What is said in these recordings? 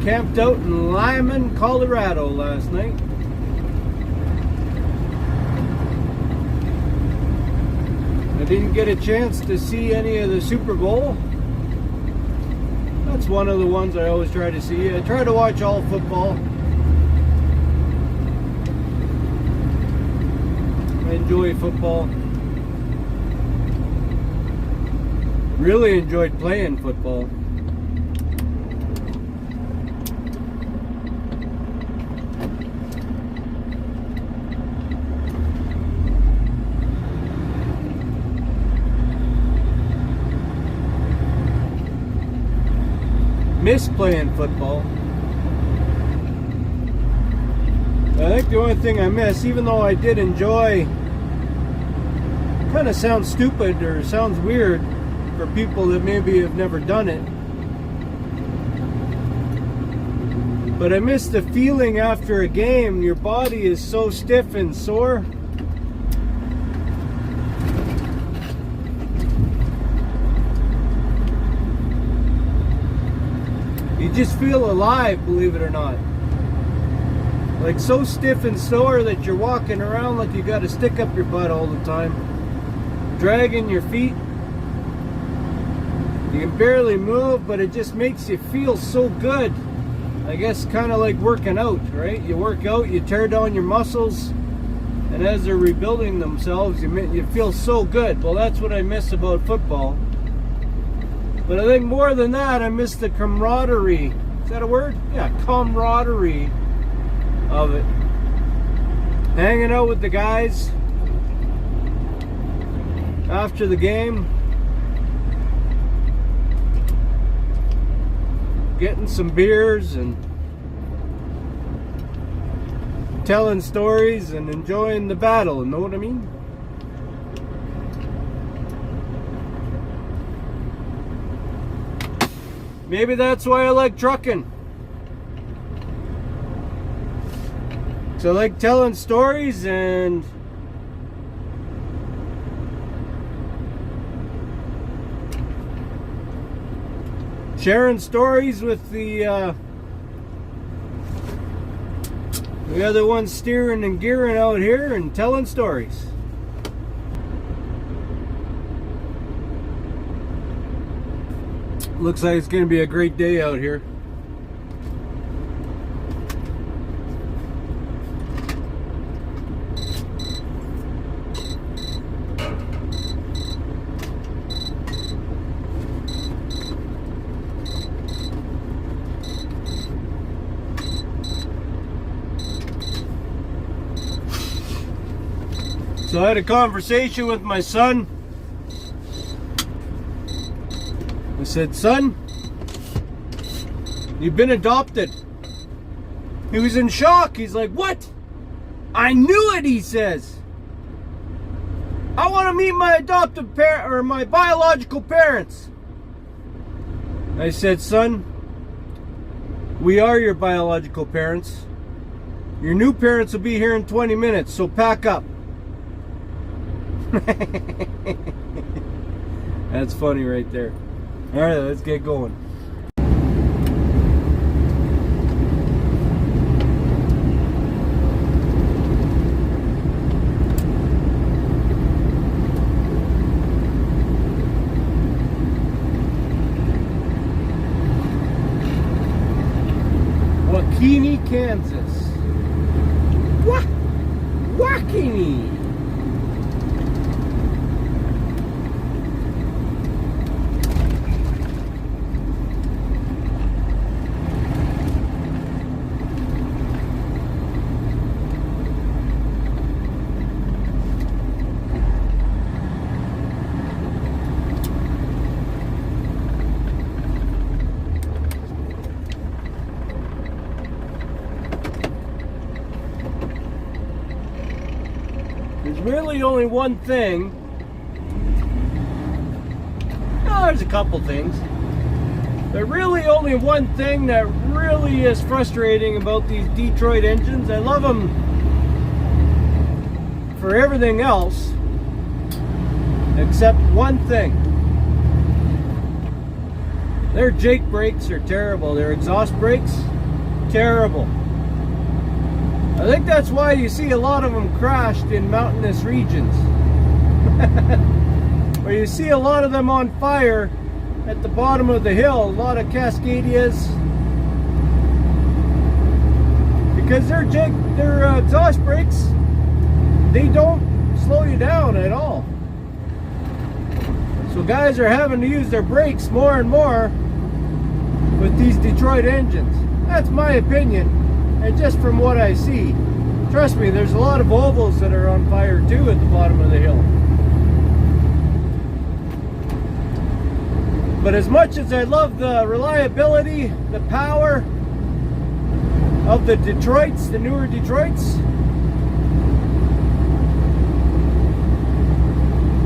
Camped out in Lyman, Colorado last night. I didn't get a chance to see any of the Super Bowl. That's one of the ones I always try to see. I try to watch all football. I enjoy football. Really enjoyed playing football. Miss playing football. I think the only thing I miss, even though I did enjoy, kind of sounds stupid or sounds weird for people that maybe have never done it, but I miss the feeling after a game. Your body is so stiff and sore. You just feel alive, believe it or not. Like so stiff and sore that you're walking around like you got to stick up your butt all the time, dragging your feet. You can barely move, but it just makes you feel so good. I guess kind of like working out, right? You work out, you tear down your muscles, and as they're rebuilding themselves, you feel so good. Well, that's what I miss about football. But I think more than that, I miss the camaraderie. Is that a word? Yeah, camaraderie of it. Hanging out with the guys after the game. Getting some beers and telling stories and enjoying the battle. You know what I mean? Maybe that's why I like trucking. So I like telling stories and sharing stories with the other ones steering and gearing out here and telling stories. Looks like it's going to be a great day out here. So I had a conversation with my son. I said, son, you've been adopted. He was in shock. He's like, what? I knew it, he says. I want to meet my adoptive parent or my biological parents. I said, son, we are your biological parents. Your new parents will be here in 20 minutes, so pack up. That's funny right there. All right, let's get going. Waukene, Kansas. Waukene. There's really only one thing. No, there's a couple things. There's really only one thing that really is frustrating about these Detroit engines. I love them for everything else, except one thing. Their Jake brakes are terrible. Their exhaust brakes, terrible. I think that's why you see a lot of them crashed in mountainous regions. Or you see a lot of them on fire at the bottom of the hill. A lot of Cascadias. Because their exhaust brakes, they don't slow you down at all. So guys are having to use their brakes more and more with these Detroit engines. That's my opinion, and just from what I see. Trust me, there's a lot of ovals that are on fire too at the bottom of the hill. But as much as I love the reliability, the power of the Detroits, the newer Detroits,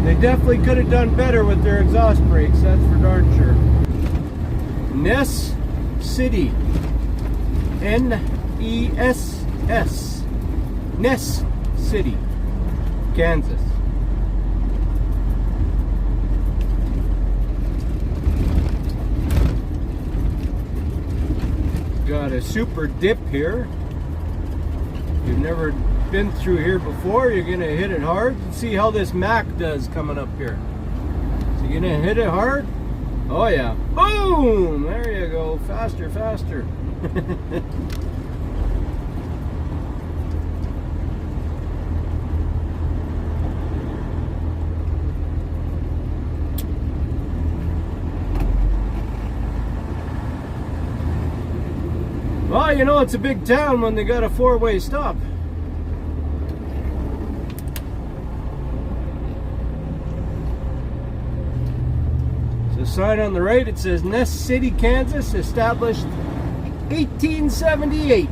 they definitely could have done better with their exhaust brakes, that's for darn sure. Ness City. N-E-S-S. Ness City, Kansas. Got a super dip here. If you've never been through here before, you're gonna hit it hard. See how this Mack does coming up here. So you're gonna hit it hard. Oh yeah, boom! There you go, faster, faster. Well, you know it's a big town when they got a four-way stop. The sign on the right, it says Ness City, Kansas, established 1878.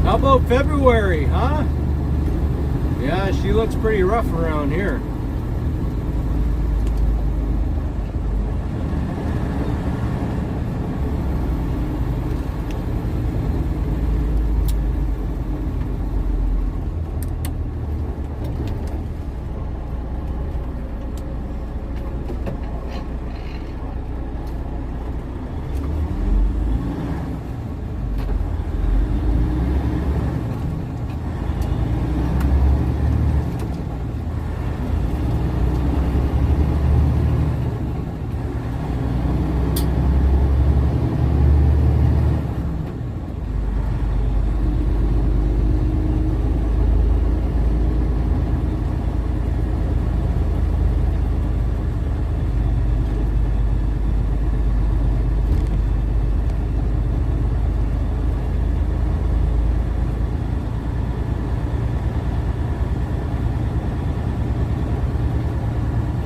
How about February, huh? Yeah, she looks pretty rough around here.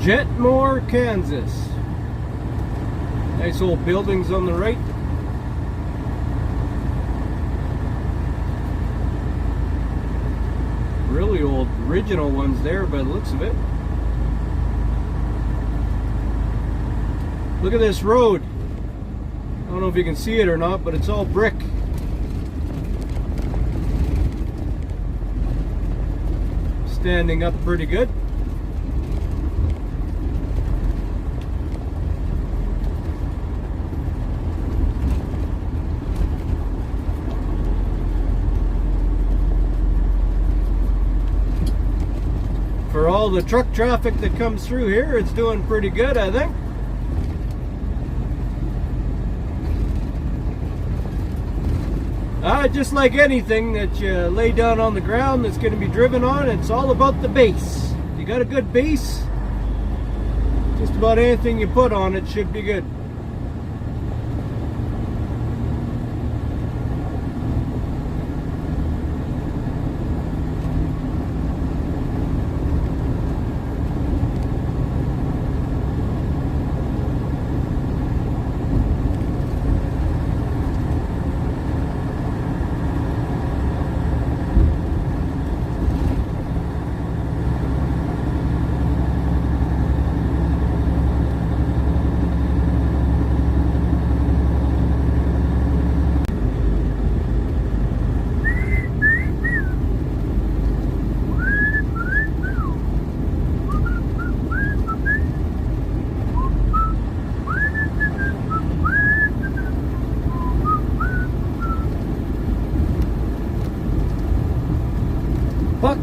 Jetmore, Kansas. Nice old buildings on the right. Really old, original ones there by the looks of it. Look at this road. I don't know if you can see it or not, but it's all brick. Standing up pretty good. For all the truck traffic that comes through here, it's doing pretty good, I think. Just like anything that you lay down on the ground that's going to be driven on, it's all about the base. If you got a good base, just about anything you put on it should be good.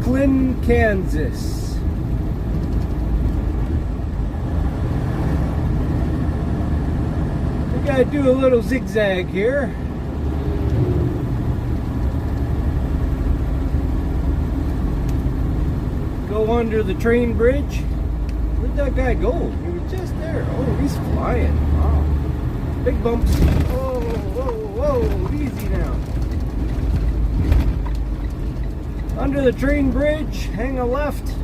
Franklin, Kansas. We gotta do a little zigzag here. Go under the train bridge. Where'd that guy go? He was just there. Oh, he's flying. Wow. Big bumps. Whoa, whoa, whoa. Easy now. Under the train bridge, hang a left.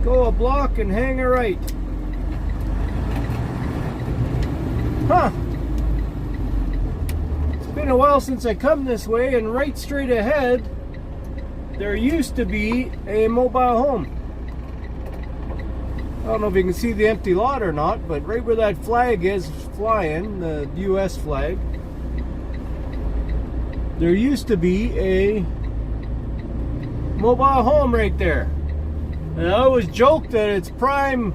Go a block and hang a right. Huh. It's been a while since I come this way, and right straight ahead, there used to be a mobile home. I don't know if you can see the empty lot or not, but right where that flag is flying, the US flag, there used to be a mobile home right there. And I always joke that it's prime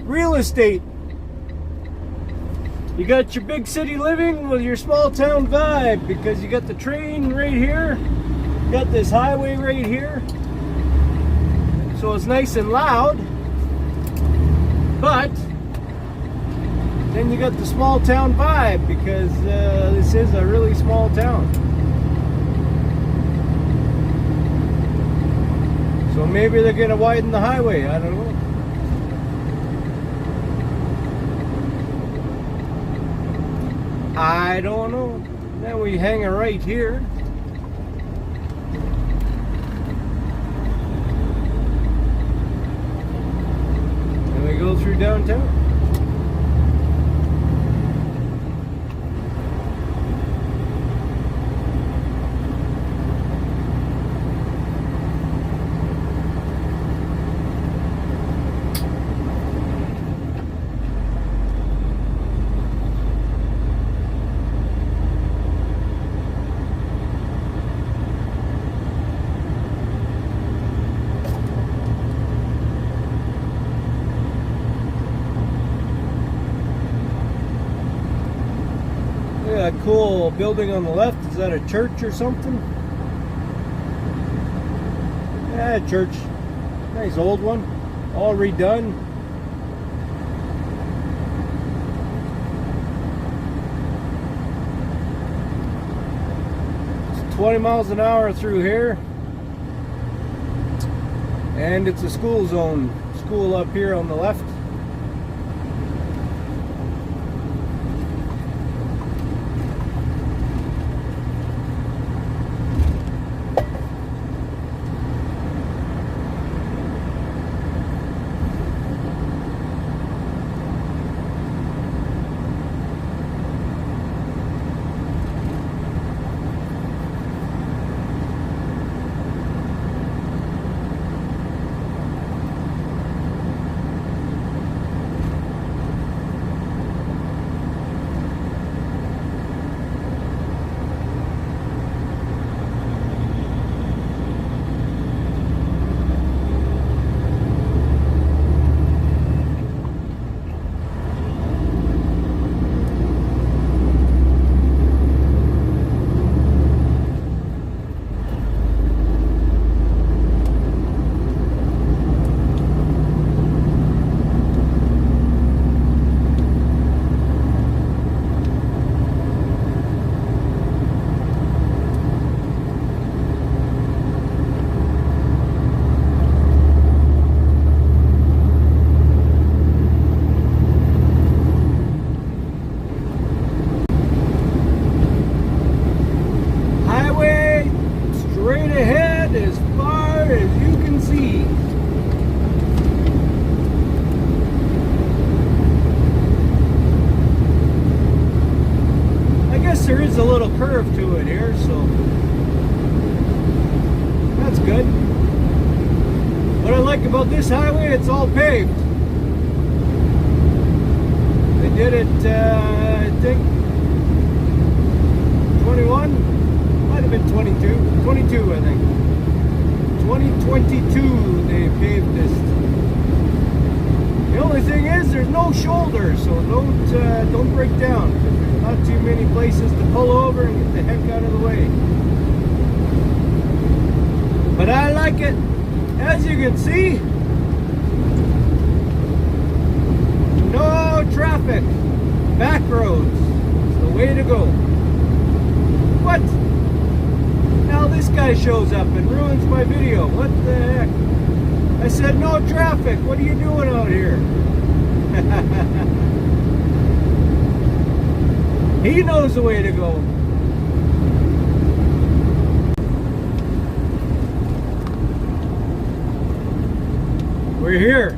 real estate. You got your big city living with your small town vibe, because you got the train right here, you got this highway right here, so it's nice and loud. But then you got the small town vibe, because this is a really small town. So maybe they're going to widen the highway. I don't know. I don't know. Then we hang a right here. And we go through downtown. That cool building on the left, is that a church or something? Yeah, church. Nice old one, all redone. It's 20 miles an hour through here, and it's a school zone. School up here on the left. There is a little curve to it here, so that's good. What I like about this highway, it's all paved. They did it, I think, 21, might have been 22, 22 I think. 2022 they paved this. The only thing is there's no shoulder, so don't break down. There's not too many places to pull over and get the heck out of the way. But I like it. As you can see, no traffic. Back roads. It's the way to go. What? Now this guy shows up and ruins my video. What the heck? I said no traffic. What are you doing out here? He knows the way to go. We're here.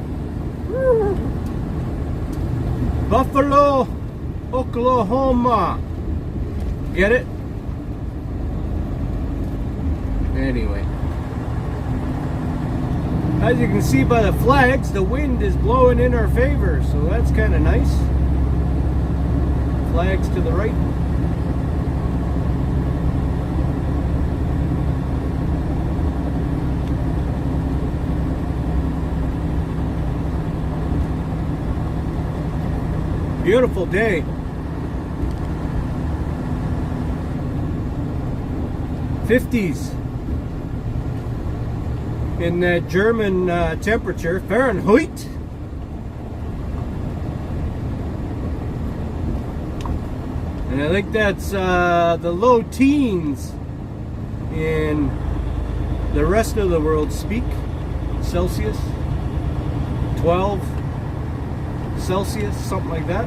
Buffalo, Oklahoma. Get it? Anyway. As you can see by the flags, the wind is blowing in our favor, so that's kind of nice. Flags to the right. Beautiful day. 50s in that German temperature, Fahrenheit. And I think that's the low teens in the rest of the world speak. Celsius, 12 Celsius, something like that.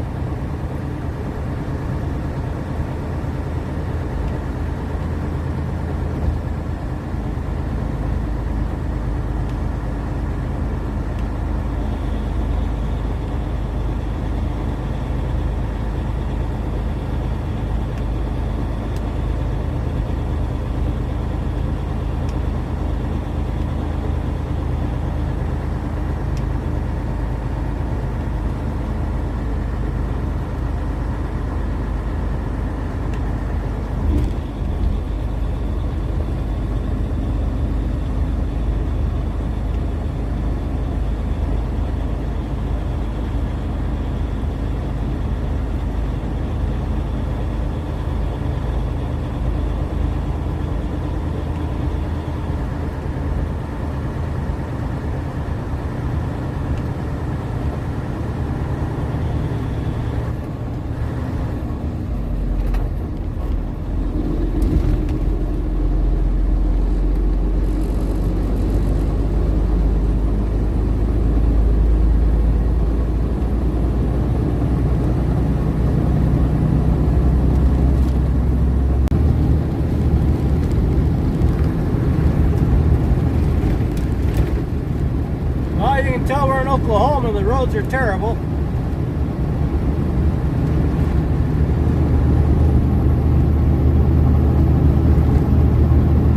You can tell we're in Oklahoma, the roads are terrible.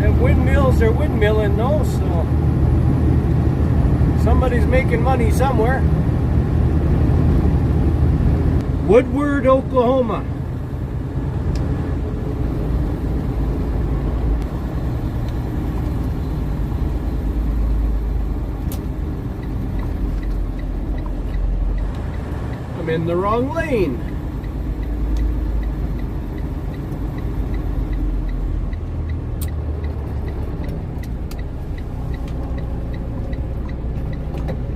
And windmills are windmilling though, so somebody's making money somewhere. Woodward, Oklahoma. I'm in the wrong lane.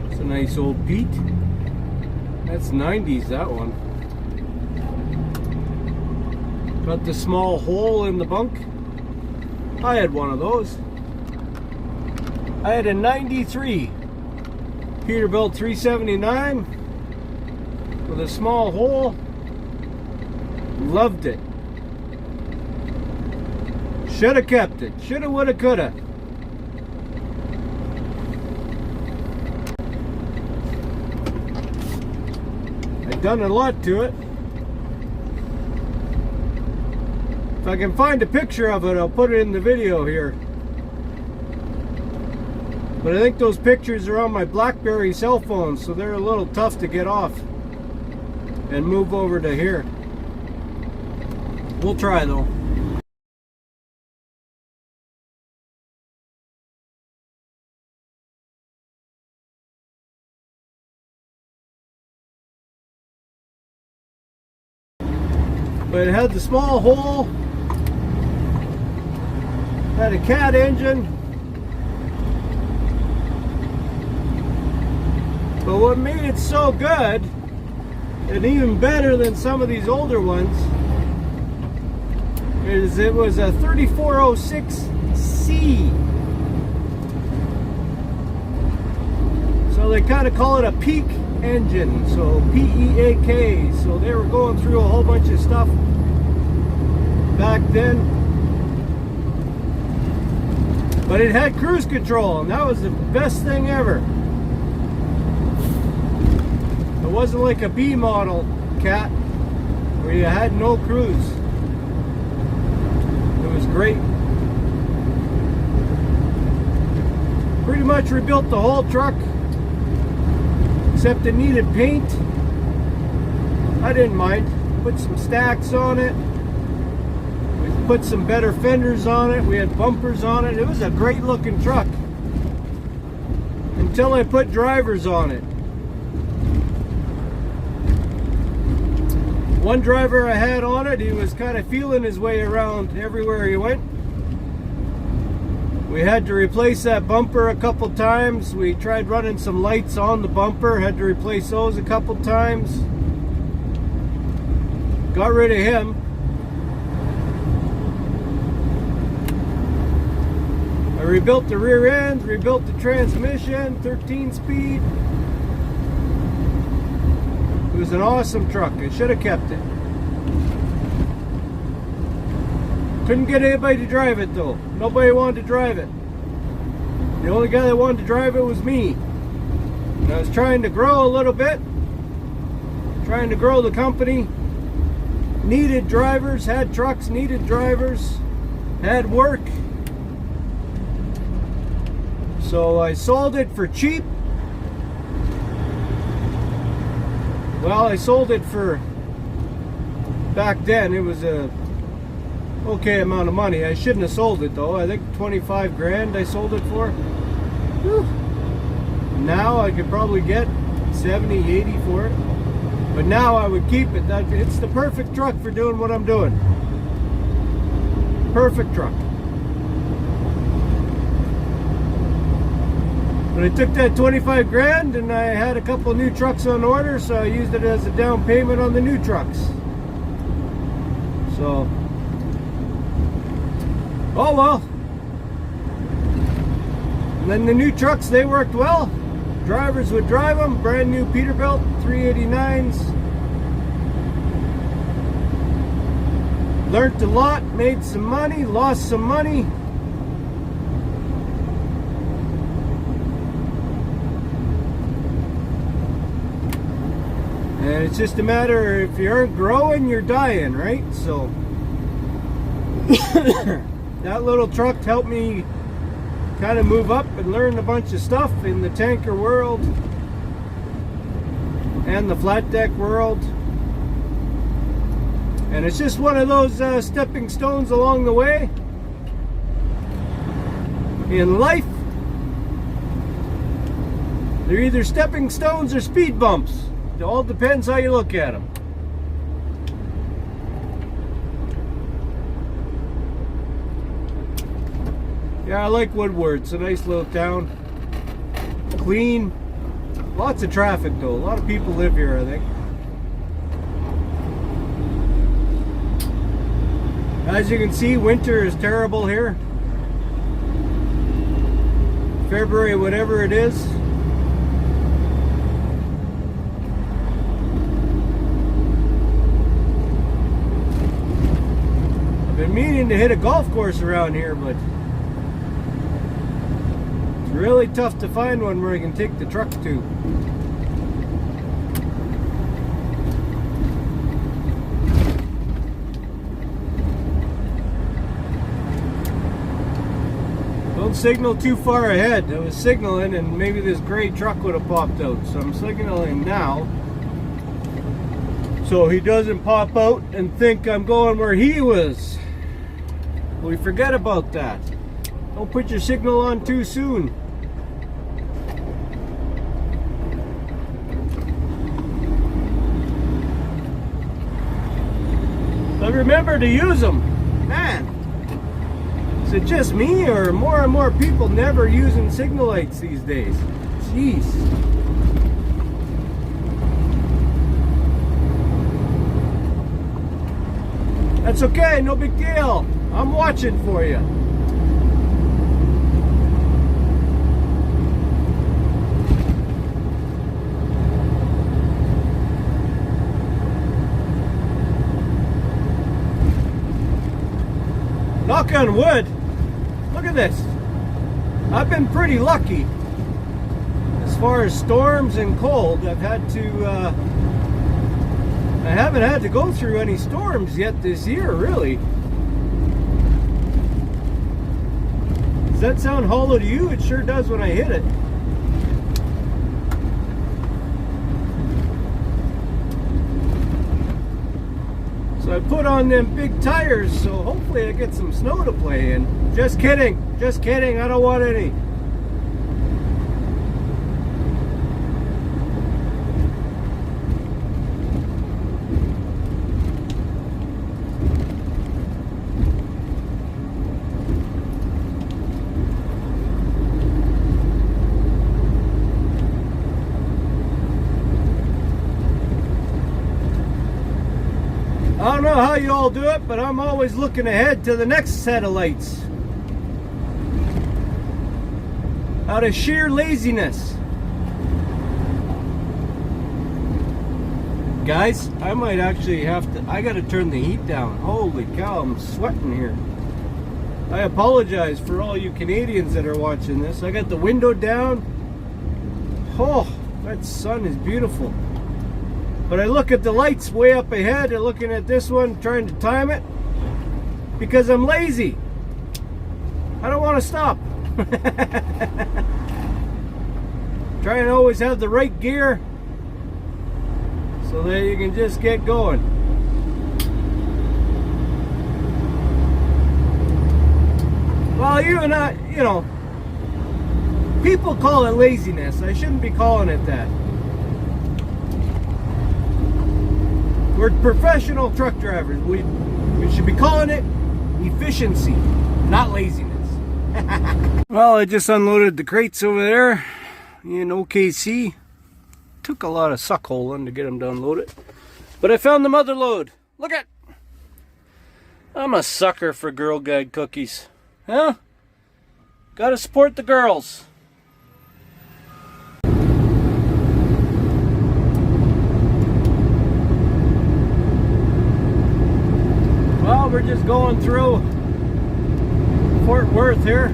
It's a nice old Pete. That's 90s, that one. Got the small hole in the bunk. I had one of those. I had a 93 Peterbilt 379 with a small hole. Loved it. Should have kept it. Shoulda, woulda, coulda. I've done a lot to it. If I can find a picture of it, I'll put it in the video here. But I think those pictures are on my BlackBerry cell phone, so they're a little tough to get off and move over to here. We'll try though. But it had the small hole, had a cat engine, But what made it so good, and even better than some of these older ones, is it was a 3406C. So they kind of call it a peak engine, so P-E-A-K. So they were going through a whole bunch of stuff back then. But it had cruise control, and that was the best thing ever. It wasn't like a B model cat where you had no cruise. It was great. Pretty much rebuilt the whole truck, except it needed paint. I didn't mind. Put some stacks on it. We put some better fenders on it. We had bumpers on it. It was a great looking truck until I put drivers on it. One driver I had on it, he was kind of feeling his way around everywhere he went. We had to replace that bumper a couple times. We tried running some lights on the bumper, had to replace those a couple times. Got rid of him. I rebuilt the rear end, rebuilt the transmission, 13 speed. It was an awesome truck. I should have kept it. Couldn't get anybody to drive it though. Nobody wanted to drive it. The only guy that wanted to drive it was me. And I was trying to grow a little bit. Trying to grow the company. Needed drivers, had trucks, needed drivers, had work. So I sold it for cheap. Well, I sold it for, back then it was a okay amount of money. I shouldn't have sold it though. I think 25 grand I sold it for. Whew. Now I could probably get 70, 80 for it. But now I would keep it. It's the perfect truck for doing what I'm doing. Perfect truck. But I took that 25 grand and I had a couple of new trucks on order, so I used it as a down payment on the new trucks. So, oh well. And then the new trucks, they worked well. Drivers would drive them, brand new Peterbilt 389s. Learned a lot, made some money, lost some money. And it's just a matter, if you aren't growing, you're dying, right? So that little truck helped me kind of move up and learn a bunch of stuff in the tanker world and the flat deck world. And it's just one of those stepping stones along the way in life. They're either stepping stones or speed bumps. It all depends how you look at them. Yeah, I like Woodward. It's a nice little town. Clean. Lots of traffic though. A lot of people live here, I think. As you can see, winter is terrible here. February, whatever it is. I've been meaning to hit a golf course around here, but it's really tough to find one where I can take the truck to. Don't signal too far ahead. I was signaling and maybe this gray truck would have popped out. So I'm signaling now, so he doesn't pop out and think I'm going where he was. We forget about that. Don't put your signal on too soon. But remember to use them. Man, is it just me or more and more people never using signal lights these days? Jeez. That's okay, no big deal. I'm watching for you. Knock on wood. Look at this. I've been pretty lucky. As far as storms and cold, I haven't had to go through any storms yet this year, really. Does that sound hollow to you? It sure does when I hit it. So I put on them big tires, so hopefully I get some snow to play in. Just kidding, I don't want any. I don't know how you all do it, but I'm always looking ahead to the next set of lights. Out of sheer laziness. Guys, I might actually have to, I gotta turn the heat down. Holy cow, I'm sweating here. I apologize for all you Canadians that are watching this. I got the window down. Oh, that sun is beautiful. But I look at the lights way up ahead and looking at this one, trying to time it, because I'm lazy. I don't want to stop. Trying to always have the right gear so that you can just get going. Well, you and I, you know, people call it laziness. I shouldn't be calling it that. We're professional truck drivers. We should be calling it efficiency, not laziness. Well, I just unloaded the crates over there in OKC. Took a lot of suck holing to get them to unload it. But I found the motherload. Look at. I'm a sucker for Girl Guide cookies. Huh? Gotta support the girls. Well, we're just going through Fort Worth here.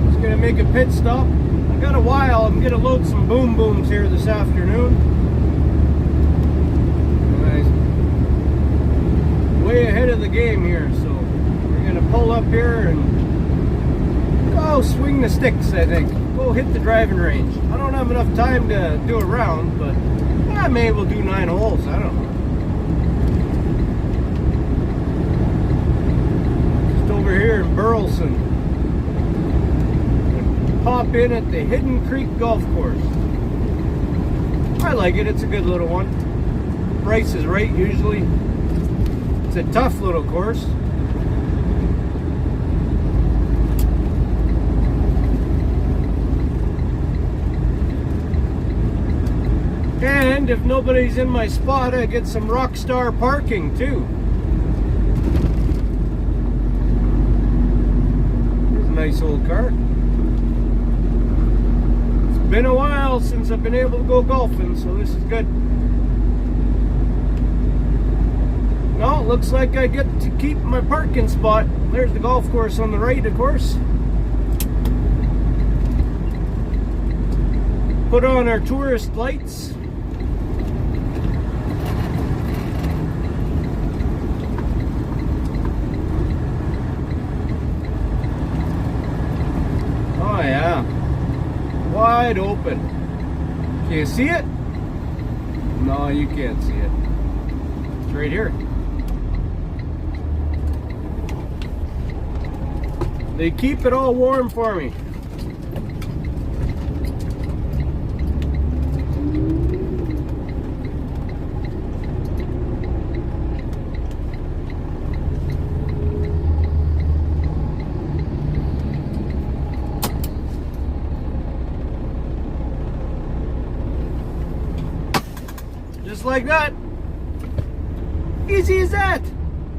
Just gonna make a pit stop. I got a while. I'm gonna load some boom booms here this afternoon. Nice. Way ahead of the game here, so we're gonna pull up here and go swing the sticks. I think go hit the driving range. I don't have enough time to do a round, but I may will do 9 holes. I don't know. Over here in Burleson. Pop in at the Hidden Creek Golf Course. I like it. It's a good little one. Price is right usually. It's a tough little course. And if nobody's in my spot, I get some Rockstar parking too. Nice old car. It's been a while since I've been able to go golfing, so this is good. No, it looks like I get to keep my parking spot. There's the golf course on the right, of course. Put on our tourist lights. Oh yeah, wide open. Can you see it? No, you can't see it. It's right here. They keep it all warm for me. Just like that. Easy as that.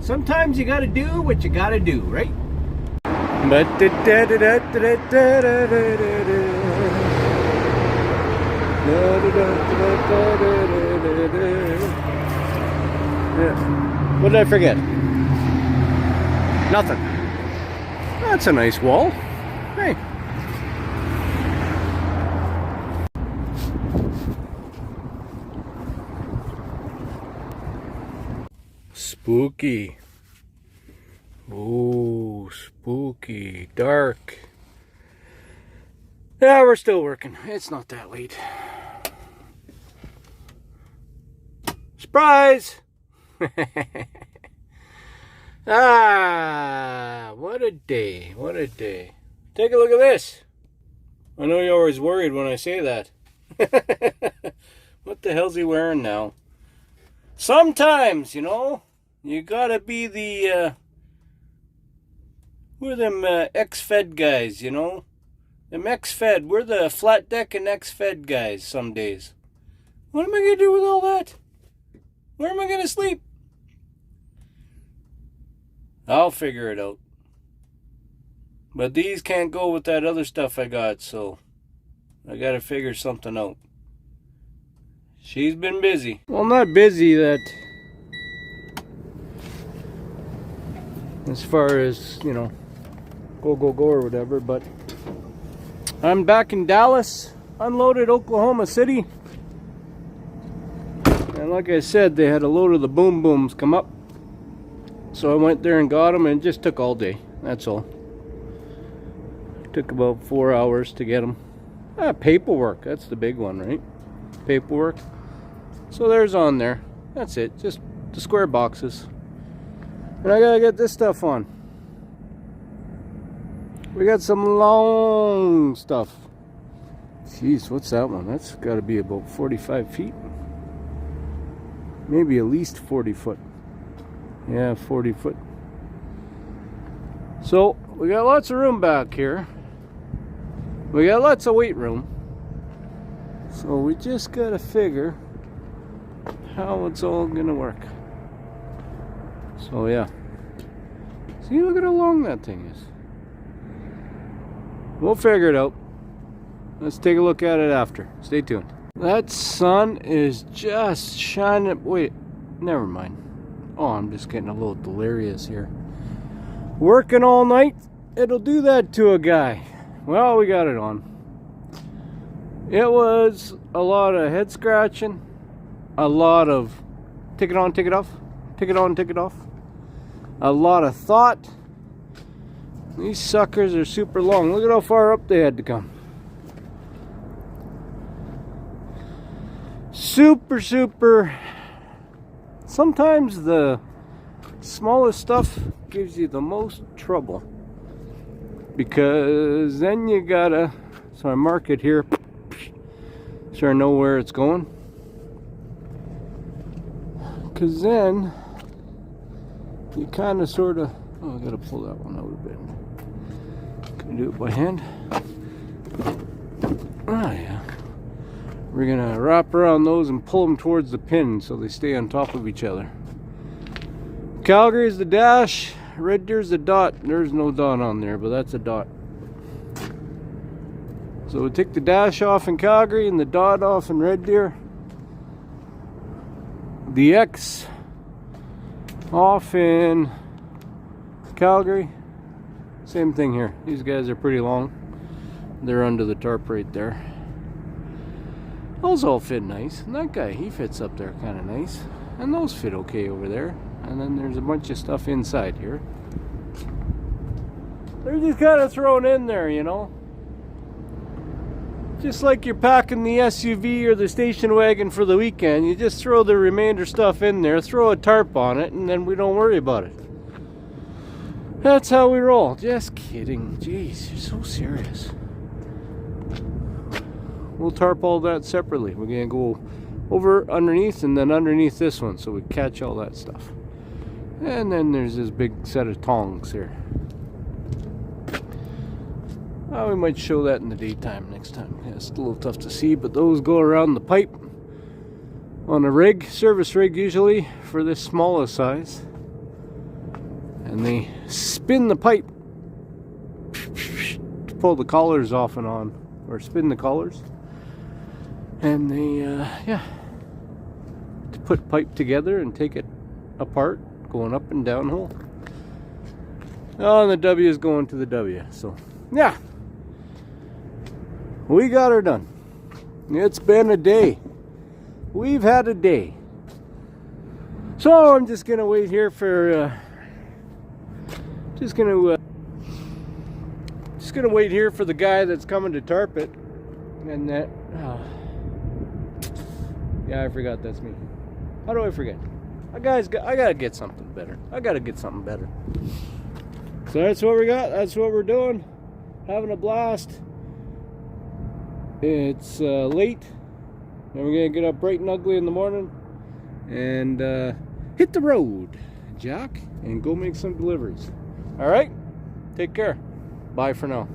Sometimes you gotta do what you gotta do, right? Yeah. What did I forget? Nothing. That's a nice wall. Hey. Spooky. Oh, spooky. Dark. Yeah, we're still working. It's not that late. Surprise! Ah, what a day. What a day. Take a look at this. I know you're always worried when I say that. What the hell's he wearing now? Sometimes, you know, you gotta be the, who are them ex-Fed guys, you know? Them ex-Fed, we're the flat deck and ex-Fed guys some days. What am I gonna do with all that? Where am I gonna sleep? I'll figure it out. But these can't go with that other stuff I got, so I gotta figure something out. She's been busy. Well, not busy that, as far as, you know, go or whatever, but I'm back in Dallas, unloaded Oklahoma City. And like I said, they had a load of the boom booms come up. So I went there and got them, and it just took all day. That's all. Took about 4 hours to get them. Paperwork, that's the big one, right? Paperwork. So there's on there. That's it, just the square boxes. And I gotta get this stuff on. We got some long stuff. Jeez, what's that one? That's gotta be about 45 feet. Maybe at least 40 foot. Yeah, 40 foot. So we got lots of room back here. We got lots of weight room. So we just gotta figure how it's all gonna work. So yeah. See, look at how long that thing is. We'll figure it out. Let's take a look at it after. Stay tuned. That sun is just shining. Wait, never mind. Oh, I'm just getting a little delirious here. Working all night, it'll do that to a guy. Well, we got it on. It was a lot of head scratching, a lot of take it on, take it off, take it on, take it off, a lot of thought. These suckers are super long. Look at how far up they had to come. Super. Sometimes the smallest stuff gives you the most trouble, because then you gotta, so I mark it here so I know where it's going, because then you kind of sort of, oh, I gotta pull that one out a bit. Can do it by hand. Oh yeah. We're gonna wrap around those and pull them towards the pin so they stay on top of each other. Calgary's the dash, Red Deer's the dot. There's no dot on there, but that's a dot. So we take the dash off in Calgary and the dot off in Red Deer. The X off in Calgary. Same thing here. These guys are pretty long. They're under the tarp right there. Those all fit nice. And that guy, he fits up there kind of nice. And those fit okay over there. And then there's a bunch of stuff inside here. They're just kind of thrown in there, you know. Just like you're packing the SUV or the station wagon for the weekend. You just throw the remainder stuff in there, throw a tarp on it, and then we don't worry about it. That's how we roll. Just kidding. Jeez, you're so serious. We'll tarp all that separately. We're going to go over underneath and then underneath this one so we catch all that stuff. And then there's this big set of tongs here. We might show that in the daytime next time. Yeah, it's a little tough to see, but those go around the pipe. on a rig, service rig usually for this smallest size, and they spin the pipe to pull the collars off and on, or spin the collars, and they yeah, to put pipe together and take it apart, going up and down hole. Oh, and the W is going to the W. So yeah, we got her done. It's been a day. We've had a day. So I'm just gonna wait here for just gonna wait here for the guy that's coming to tarp it, and that yeah, I forgot that's me. How do I forget? I gotta get something better. I gotta get something better. So that's what we got. That's what we're doing. Having a blast. It's late. And we're gonna get up bright and ugly in the morning and hit the road, Jack, and go make some deliveries. All right? Take care. Bye for now.